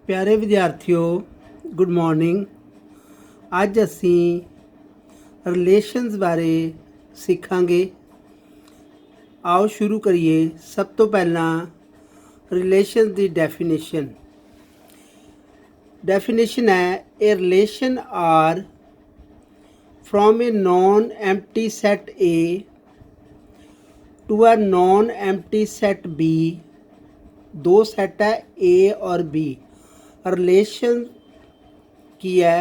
प्यारे विद्यार्थियों good morning. अज असी रिलेशनस बारे सीखांगे। आओ शुरू करिए। सब तो पहला रिलेशन की डेफिनेशन है a relation R from a non empty set A to a non empty set B. दो सैट है ए और बी। रिलेशन की है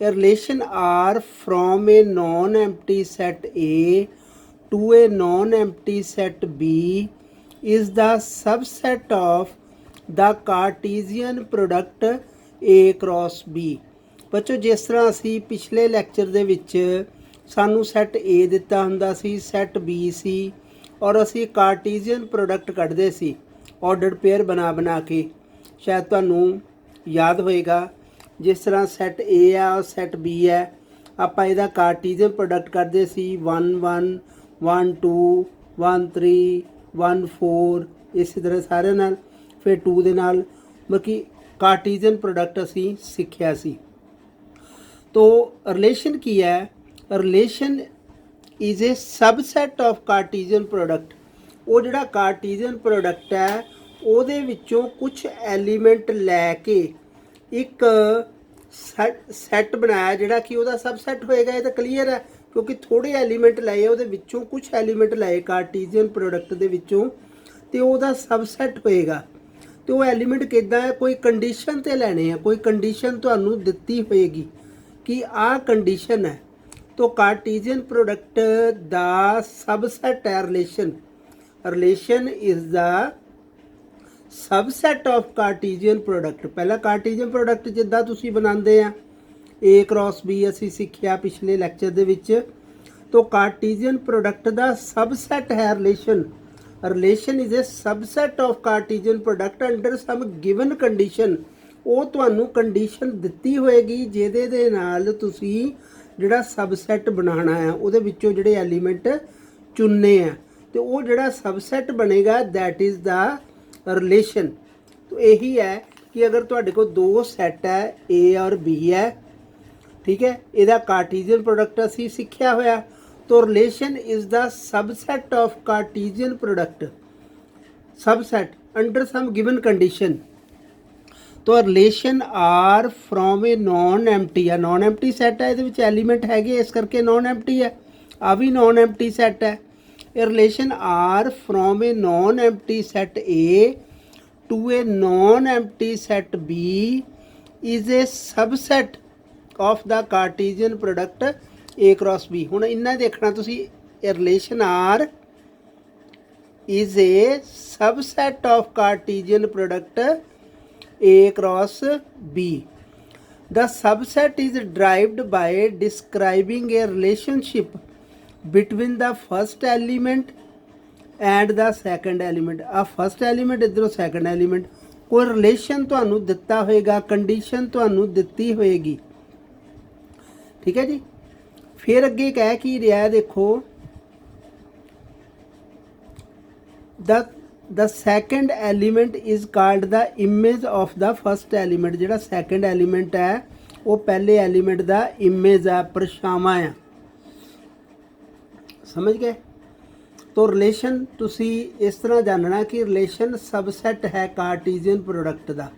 a relation R from a non empty set A to a non empty set B is the subset of the Cartesian product A cross B. बच्चों जिस तरह असी पिछले लैक्चर दे विच सानू सैट ए दिता हुंदा सी, सैट बी सी और असी कार्टीजियन प्रोडक्ट कढ़दे सी ऑर्डर्ड पेयर बना बना के। शायद तुहानू याद होएगा जिस तरह सैट ए है और सैट बी है, आपां इहदा कार्टीजियन प्रोडक्ट करदे सी 1 1 1 2 1 3 1 4 इस तरह सारे नाल, फिर 2 दे नाल बल्कि कार्टीजियन प्रोडक्ट असी सीखिया सी। तो रिलेशन की है, relation is a subset of Cartesian product. वो जिहड़ा कार्टीजियन प्रोडक्ट है ਉਹਦੇ ਵਿੱਚੋਂ कुछ एलीमेंट लैके एक सैट बनाया जिहड़ा कि ਉਹਦਾ सबसैट होएगा। ये तो क्लीयर है क्योंकि थोड़े एलीमेंट लाए ਉਹਦੇ ਵਿੱਚੋਂ कुछ एलीमेंट लाए कार्टीजियन प्रोडक्ट ਦੇ ਵਿੱਚੋਂ ਤੇ ਉਹਦਾ सबसैट होएगा। तो वो एलीमेंट किद्दां है, कोई कंडीशन ते लैने हैं, कोई कंडीशन तुहानू दित्ती होएगी कि आ कंडीशन है। तो कार्टीजियन प्रोडक्ट दा सबसैट है relation. Relation is the subset of Cartesian product. पहला कार्टीजियन प्रोडक्ट जिद्दां तुसीं बनांदे आ ए क्रॉस बी असीं सिੱਖਿਆ पिछले लैक्चर दे विच। तो कार्टीजियन प्रोडक्ट दा सबसैट है relation. Relation is a subset of Cartesian product under some given condition. ਉਹ ਤੁਹਾਨੂੰ ਕੰਡੀਸ਼ਨ ਦਿੱਤੀ ਹੋਏਗੀ ਜਿਹਦੇ ਦੇ ਨਾਲ ਤੁਸੀਂ ਜਿਹੜਾ सबसैट ਬਣਾਉਣਾ ਹੈ, ਉਹਦੇ ਵਿੱਚੋਂ ਜਿਹੜੇ ਐਲੀਮੈਂਟ ਚੁਣਨੇ ਆ ਤੇ ਉਹ ਜਿਹੜਾ सबसैट ਬਣੇਗਾ दैट इज़ द रिलेशन। तो यही है कि अगर तुहाडे कोल दो सैट है ए और बी है, ठीक है, इहदा कार्टीजियन प्रोडक्ट असी सीखिया होया। तो relation is the subset of Cartesian product, subset under some given condition. तो relation R from a non empty है, नॉन एम्प्टी सैट है, ये एलीमेंट हैगे इस करके नॉन एम्प्टी है। आ भी नॉन एम्प्टी सैट है। A relation R from a non empty set A to a non empty set B is a subset of the Cartesian product A cross B. हुण इन्ना देखना तुसी, a relation R is a subset of Cartesian product A cross B. The subset is derived by describing a relationship between the first element and the second element. आ first element इधरों second element, कोई relation तुहानू दिता होएगा, condition तुहानू दिती होएगी, ठीक है जी। फिर अगे कह की रहा है, देखो the second element is called the image of the first element. जिहड़ा सैकेंड एलीमेंट है वो पहले एलीमेंट दा इमेज है, परछावां है, समझ गए। तो रिलेशन तुसी इस तरह जानना कि रिलेशन सबसैट है कार्टीजियन प्रोडक्ट दा।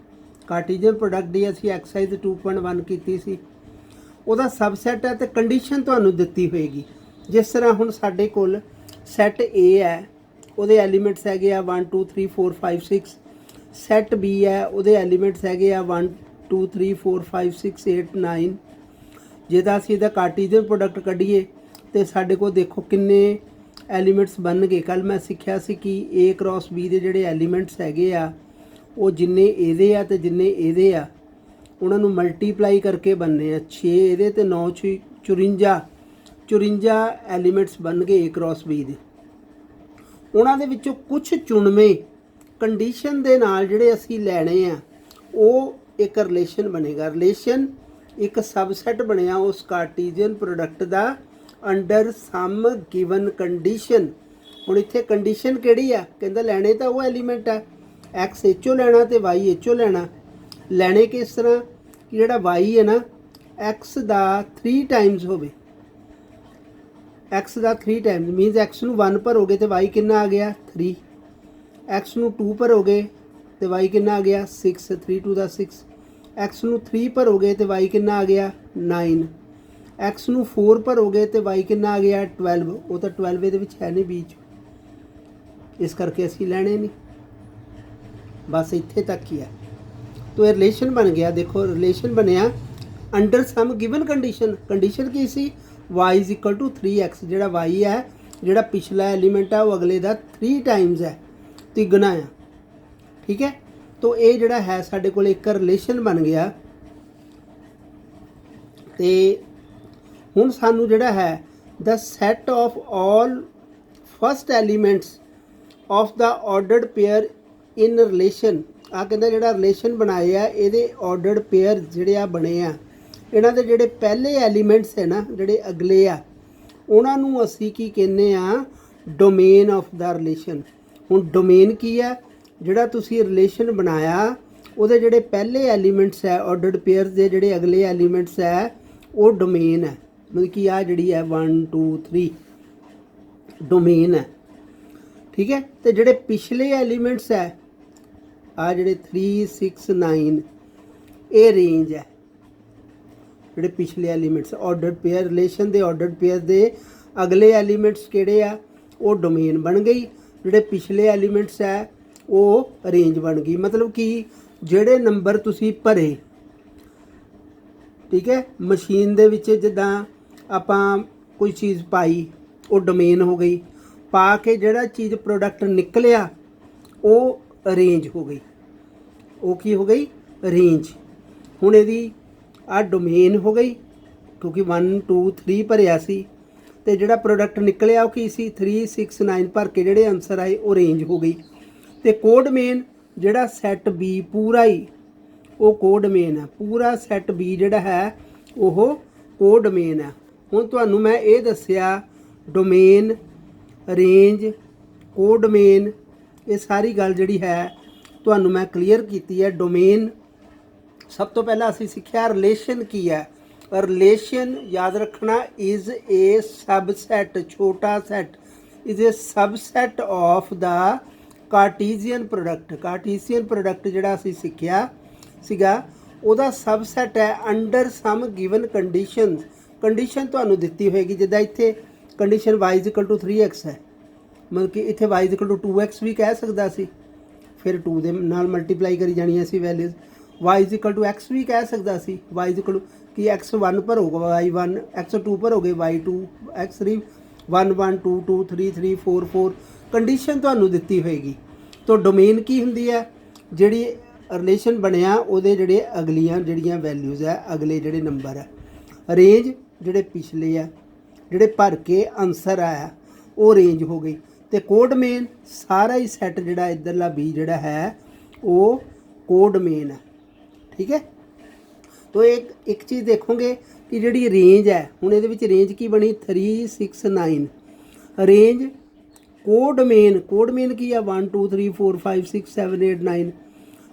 कार्टीजियन प्रोडक्ट दी असी एक्सरसाइज 2.1 कीती सी, ਉਹਦਾ सबसैट है तो कंडीशन तुहानू दित्ती होएगी। जिस तरह हुण साडे कोल सैट ए है, ਉਹਦੇ एलीमेंट्स हैगे आ 1 2 3 4 5 6। सैट बी है, ਉਹਦੇ एलीमेंट्स हैगे आ 1 2 3 4 5 6 8 9। ਜਿਹਦਾ ਅਸੀਂ ਇਹਦਾ कार्टीजियन प्रोडक्ट ਕੱਢੀਏ तो साढ़े को देखो किन्ने एलीमेंट्स बन गए। कल मैं सीखिया सी कि ए क्रॉस बी के जोड़े एलीमेंट्स हैगे आ वो जिन्ने एदे आ ते जिन्ने एदे आ उन्होंने मल्टीप्लाई करके बनने आ। 6 एदे ते 9 54 एलीमेंट्स बन गए ए क्रॉस बी दे। उन्हां दे विचों कुछ चुनवें कंडीशन दे नाल जिहड़े असीं लैणे आ वो एक रिलेशन बनेगा। रिलेशन एक सबसैट बनिया उस कार्टीजियन प्रोडक्ट का अंडर सम गिवन कंडीशन। हुण इत्थे कंडीशन किहड़ी आ, कहंदा लैणे तां वो एलीमेंट है, एक्स एचो लैना तो वाई एचो लैना। ਲੈਣੇ किस तरह कि ਜਿਹੜਾ y है ना x ਦਾ 3 टाइम्स ਹੋਵੇ x ਦਾ 3 टाइम्स मीनस x ਨੂੰ 1 ਭਰੋਗੇ ਤੇ y ਕਿੰਨਾ ਆ ਗਿਆ 3 x ਨੂੰ 2 ਭਰੋਗੇ ਤੇ y ਕਿੰਨਾ ਆ ਗਿਆ 6 3 2 ਦਾ 6 x ਨੂੰ 3 ਭਰੋਗੇ ਤੇ y ਕਿੰਨਾ ਆ ਗਿਆ 9 x ਨੂੰ 4 ਭਰੋਗੇ ਤੇ y ਕਿੰਨਾ ਆ ਗਿਆ 12 ਉਹ ਤਾਂ 12 ਇਹਦੇ ਵਿੱਚ ਹੈ ਨਹੀਂ बीच ਇਸ ਕਰਕੇ ਅਸੀਂ ਲੈਣੇ ਨਹੀਂ बस इत्थे तक ही है। तो ये रिलेशन बन गया देखो रिलेशन बनया अंडर सम गिवन कंडीशन की सी y is equal to 3x जोड़ा y है जोड़ा पिछला एलीमेंट है वो अगले का 3 टाइम्स है तिगुना है ठीक है। तो ये जोड़ा है साडे कोल एक रिलेशन बन गया तो हुण सानू जोड़ा है the set of all first elements of the ordered pair in relation आ कहना जोड़ा रिलेशन बनाए आ ये ऑर्डर्ड पेयर जोड़े आ बने आ इन्हां दे जोड़े पहले एलीमेंट्स है ना जोड़े अगले आ उन्हां नूं असीं की कहने आ डोमेन ऑफ द रिलेशन। हुण डोमेन की है जोड़ा तुसीं रिलेशन बनाया उहदे जोड़े पहले एलीमेंट्स है ऑर्डर्ड पेयर दे जोड़े अगले एलीमेंट्स है वो डोमेन है मतलब कि आ जिहड़ी है 1 2 3 डोमेन है ठीक है। तो जोड़े पिछले एलीमेंट्स है आ जोड़े 3 6 9 ये रेंज है जोड़े पिछले एलीमेंट्स ऑर्डर्ड पेयर रिलेशन दे ऑर्डर्ड पेयर दे अगले एलीमेंट्स किहड़े आ वो डोमेन बन गई जोड़े पिछले एलीमेंट्स है वो रेंज बन गई मतलब कि जोड़े नंबर तुसी भरे ठीक है मशीन दे विच जिद्दां आपां कोई चीज़ पाई वो डोमेन हो गई पा के जोड़ा चीज़ प्रोडक्ट निकलिया वो रेंज हो गई वो की हो गई रेंज। हुण इहदी आ डोमेन हो गई क्योंकि 1 2 3 भरिया सी ते जिहड़ा प्रोडक्ट निकलिया वो की सी 3 6 9 भर के जिहड़े आंसर आए वो रेंज हो गई। ते कोड मेन जिहड़ा सैट बी पूरा ही वो कोड मेन है पूरा सैट बी जिहड़ा है वो कोड मेन है। हुण तुहानूं मैं ये दस्सिया डोमेन रेंज कोड मेन ये सारी गल जिहड़ी है तुहानूं मैं क्लीयर कीती है। डोमेन सब तो पहला असीं सिक्ख्या रिलेशन की है रिलेशन याद रखना इज़ ए सबसैट छोटा set is a subset of the Cartesian product जिहड़ा असीं सिक्ख्या सीगा ਉਹਦਾ सबसैट है अंडर सम गिवन कंडीशन तुहानूं दित्ती होएगी जिद्दां इत्थे condition y is equal to 3x है मतलब कि इत्थे y is equal to 2x भी कह सकदा सी फिर 2 दे नाल मल्टीप्लाई करी जानी सी values y is equal to x भी कह सकदा सी y इज इक्वल टू कि x1 भरोगे y1 x2 भरोगे y2 x3 1 1 2 2 3 3 4 4 condition तुहानूं दित्ती होएगी। तो डोमेन की हुंदी है जिहड़ी रिलेशन बनया उहदे जिहड़े अगलियां जिहड़ियां वैल्यूज़ है अगले जिहड़े नंबर है रेंज जिहड़े पिछले है जिहड़े भर के आंसर आया वो रेंज हो गई। तो कोड मेन सारा ही सैट जिहड़ा इधरला बी जिहड़ा है वो कोड मेन है ठीक है। तो एक चीज़ देखोगे कि जिहड़ी रेंज है हुण इहदे विच रेंज की बनी 3 6 9 रेंज कोड मेन की है 1 2 3 4 5 6 7 8 9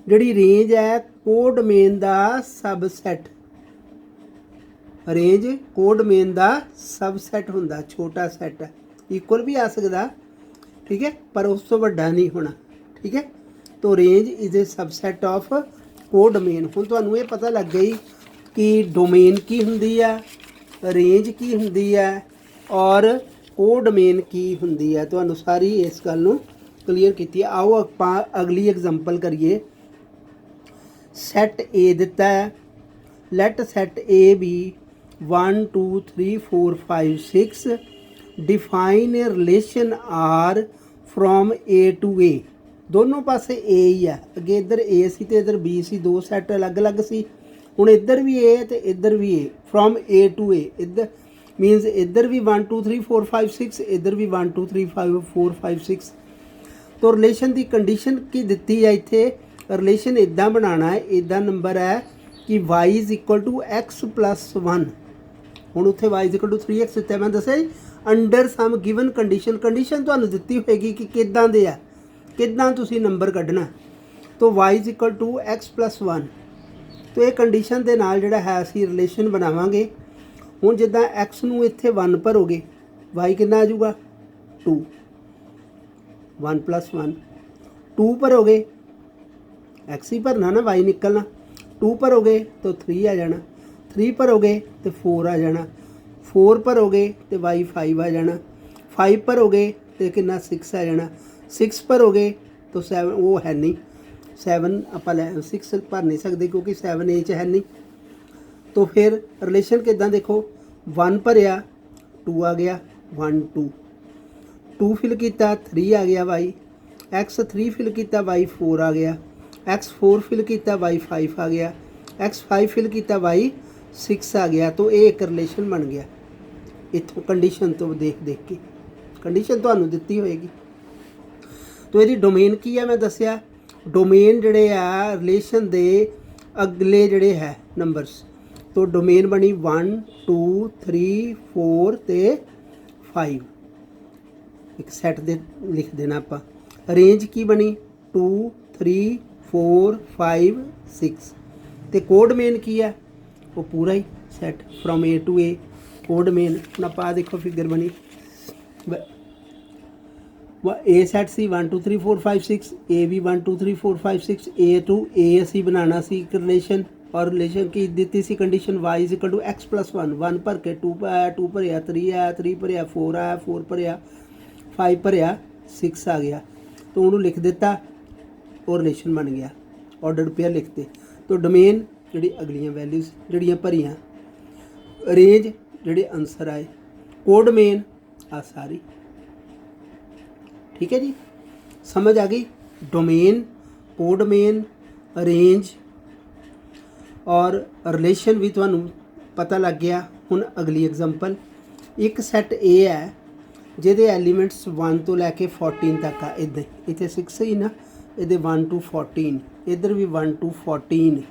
जिहड़ी रेंज है कोड मेन दा सबसैट रेंज कोड मेन दा सबसैट हुंदा छोटा सैट है इक्वल भी आ सकदा ठीक है पर उस तो वड्डा नहीं होना ठीक है। तो range is a subset of code main. हुण तुहानूं ये पता लग गई कि डोमेन की हुंदी है रेंज की हुंदी है और कोड मेन की हुंदी है तुहानूं सारी इस गल नूं क्लीयर कीती है। आओ आपां अगली एग्जांपल करिए। सैट ए दिता है let set A be 1 2 3 4 5 6 define a relation R from A to A दोनों पासे ए ही है अगे इधर ए सी ते इधर बी सी दो सैट अलग अलग सी हुण इधर भी ए ते इधर भी ए फ्रॉम ए टू ए इधर मीनस इधर भी 1 2 3 4 5 6 इधर भी 1 2 3 5 4 5 6। तो रिलेशन की कंडीशन की दिती है इत्थे रिलेशन इदा बनाना है इदा नंबर है कि y is equal to x plus 1 हुण उत्थे y is equal to 3x दिता मैं दस्सिया अंडर सम गिवन कंडीशन तुहानूं दित्ती होएगी कि किदां दे आ किदां तुसीं नंबर कढना। तो y is equal to x plus 1 तो ये कंडीशन के नाल जिहड़ा है असीं रिलेशन बनावांगे। हुण जिद्दां एक्स नूं इत्थे 1 भरोगे वाई कितना आ जाऊगा 2, 1 + 1, 2 भरोगे एक्स ही भरना ना, वाई निकलना, 2 भरोगे तो 3 आ जाना, 3 भरोगे तो 4 आ जाना, 4 भरोगे तो वाई 5 आ जाना, 5 भरोगे तो कितना 6 आ जाना, 6 भरोगे तो 7 वो है नहीं, 7 आप 6 भर नहीं सकते क्योंकि 7 ए च है नहीं। तो फिर रिलेशन किदां देखो, 1 भरिया 2 आ गया, 1 2, 2 फिल किया 3 आ गया वाई, एक्स 3 फिल किया वाई 4 आ गया, एक्स 4 फिल किया वाई 5 आ गया, एक्स 5 फिल किया वाई 6 आ गया। तो ये एक रिलेशन बन गया इत्थों कंडीशन तो देख देख के, कंडीशन तुहानूं दित्ती होएगी। तो यदि डोमेन की है मैं दसिया, डोमेन जिहड़े आ रिलेशन दे अगले जिहड़े है नंबरस, तो डोमेन बनी 1 2 3 4 ते 5, एक सैट दे लिख देना आपां। रेंज की बनी 2 3 4 5 6, ते कोड मेन की है वो पूरा ही set from A to A, codomain. हुण आपां देखो फिगर बनी ए सैट सी 1 2 3 4 5 6, ए भी 1 2 3 4 5 6, ए टू ए असी बनाना सी एक रिलेशन, और रिलेशन की दी सी condition y is equal to x + 1, 1 भर के 2 आया, 2 भरिया 3 आया, 3 भरिया 4 आया, 4 भरिया 5 भरिया 6 आ गया। तो उन्होंने लिख दिता और रिलेशन बन गया, ऑर्डर पेयर लिखते। तो डोमेन जी अगलियां वैल्यूज जड़ियाँ भरियाँ, रेंज जोड़े आंसर आए, कोड मेन आ सारी। ठीक है जी, समझ आ गई। डोमेन, कोड मेन, रेंज और रिलेशन भी तुहानू पता लग गया। हुण अगली एग्जांपल, एक सैट ए है जिहदे एलीमेंट्स 1 तो लैके 14 तक आ, इधर इतने 6 ही ना, इधर 1 to 14, इधर भी 1 to 14,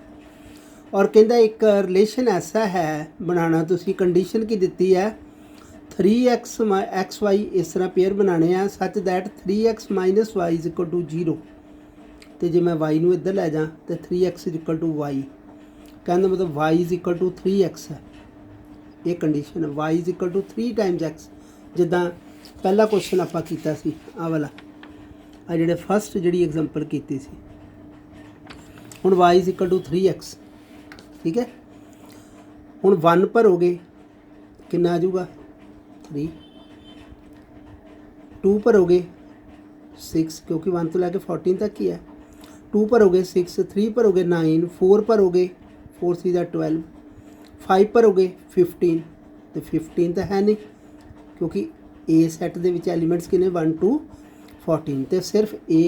और कहता एक रिलेशन ऐसा है बनाना, तुसी कंडीशन की दी है 3x xy इस तरह पेयर बनाने हैं such that 3x - y is equal to 0, तो जे मैं y नूं इधर लै जां तो 3x is equal to y, कहने मतलब y is equal to 3x है, ये कंडीशन है। y is equal to 3 times x, जिद्दां पहला क्वेश्चन आपां कीता सी आ वाला, आ जिहड़े फस्ट जिहड़ी एग्जांपल कीती सी। हुण y is equal to 3x, ठीक है। हुण 1 भरोगे कितना आ जाऊगा 3, 2 भरोगे 6 क्योंकि 1 तो लैके 14 तक ही है, 2 भरोगे 6, 3 भरोगे 9, 4 भरोगे 4 3 12, 5 भरोगे 15, तो 15 तो है नहीं क्योंकि ए सैट दे विच एलीमेंट्स किने 1 to 14, तो सिर्फ ए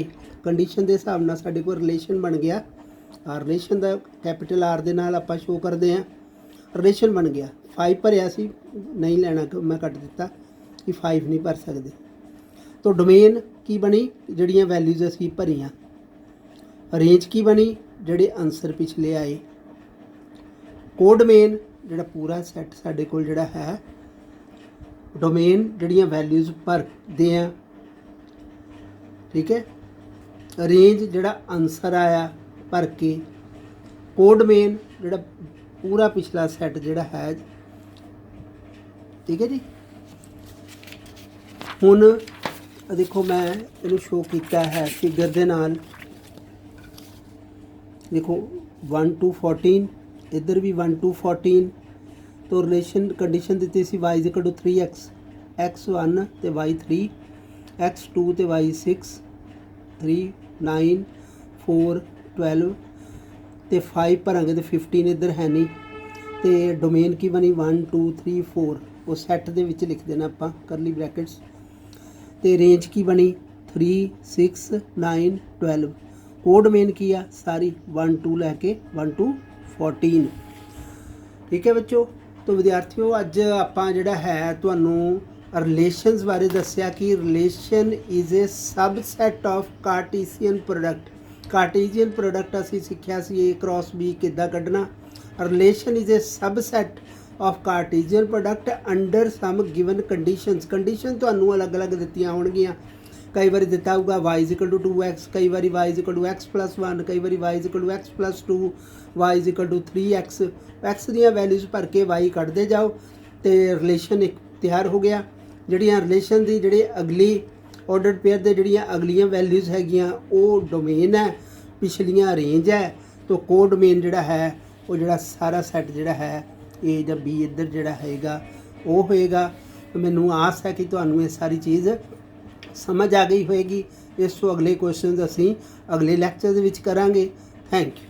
कंडीशन के हिसाब नाल साडे कोल रिलेशन बन गया। रिलेशन का कैपिटल आर दे नाल आपां शो करते हैं, रिलेशन बन गया। 5 भरिया सी नहीं लेना, मैं कट दिता कि 5 नहीं भर सकते। तो डोमेन की बनी जड़ियाँ वैल्यूज असी भरियाँ, रेंज की बनी जड़े आंसर पिछले आए, कोड मेन जड़ा पूरा सैट साडे कोल जड़ा है, डोमेन जड़ियाँ वैल्यूज भरते हैं, ठीक है। रेंज जड़ा आंसर आया भर के, कोड मेन जड़ा पूरा पिछला सैट जड़ा है, ठीक है जी। हुण देखो मैं इन्हूं शो किया है फिगर दे नाल, देखो 1 to 14, इधर भी 1 to 14, तो रिलेशन कंडीशन दी सी y is equal to 3x, x1 तो y 3, x2 तो y 6, 3 9 4 12, तो 5 भरांगे तो 15 इधर है नहीं, तो डोमेन की बनी 1 2 3 4, वो सैट दे विच लिख देना आपां करली ब्रैकेट्स, तो रेंज की बनी 3 6 9 12, कोड मेन की आ सारी 1 2 लैके 1 to 14, ठीक है बच्चों। तो विद्यार्थियों अज आपां जिहड़ा है तुहानूं रिलेशनस बारे दस्सिया कि relation is a subset of Cartesian product. Cartesian product असीं सिੱਖਿਆ ਸੀ ए क्रॉस बी किद्दां कड्ढना। Relation is a subset of Cartesian product under some given conditions. Condition तुहानूं अलग अलग दित्तियां होणगीਆਂ, कई बार दिता होगा y इक्वल टू 2x, कई बार y इक्वल टू x+1, कई बार y equal to x+2, y equal to 3x। x ਦੀਆਂ ਵੈਲਿਊਜ਼ ਭਰ ਕੇ y ਕੱਢਦੇ ਜਾਓ ਤੇ ਰਿਲੇਸ਼ਨ ਇੱਕ ਤਿਆਰ ਹੋ ਗਿਆ। ਜਿਹੜੀਆਂ ਰਿਲੇਸ਼ਨ ਦੀ ਜਿਹੜੀ ਅਗਲੀ ਆਰਡਰਡ ਪੇਅਰ ਦੇ ਜਿਹੜੀਆਂ ਅਗਲੀਆਂ ਵੈਲਿਊਜ਼ ਹੈਗੀਆਂ ਉਹ ਡੋਮੇਨ ਹੈ, ਪਿਛਲੀਆਂ ਰੇਂਜ ਹੈ। तो को डोमेन जोड़ा है वो जोड़ा सारा सैट जोड़ा है ए या बी इधर जोड़ा हैगा वो होएगा। तो मैनू आस है कि तुहानू ये सारी चीज़ समझ आ गई होएगी। इस तो अगले क्वेश्चन असी अगले लैक्चर दे विच करांगे। Thank you.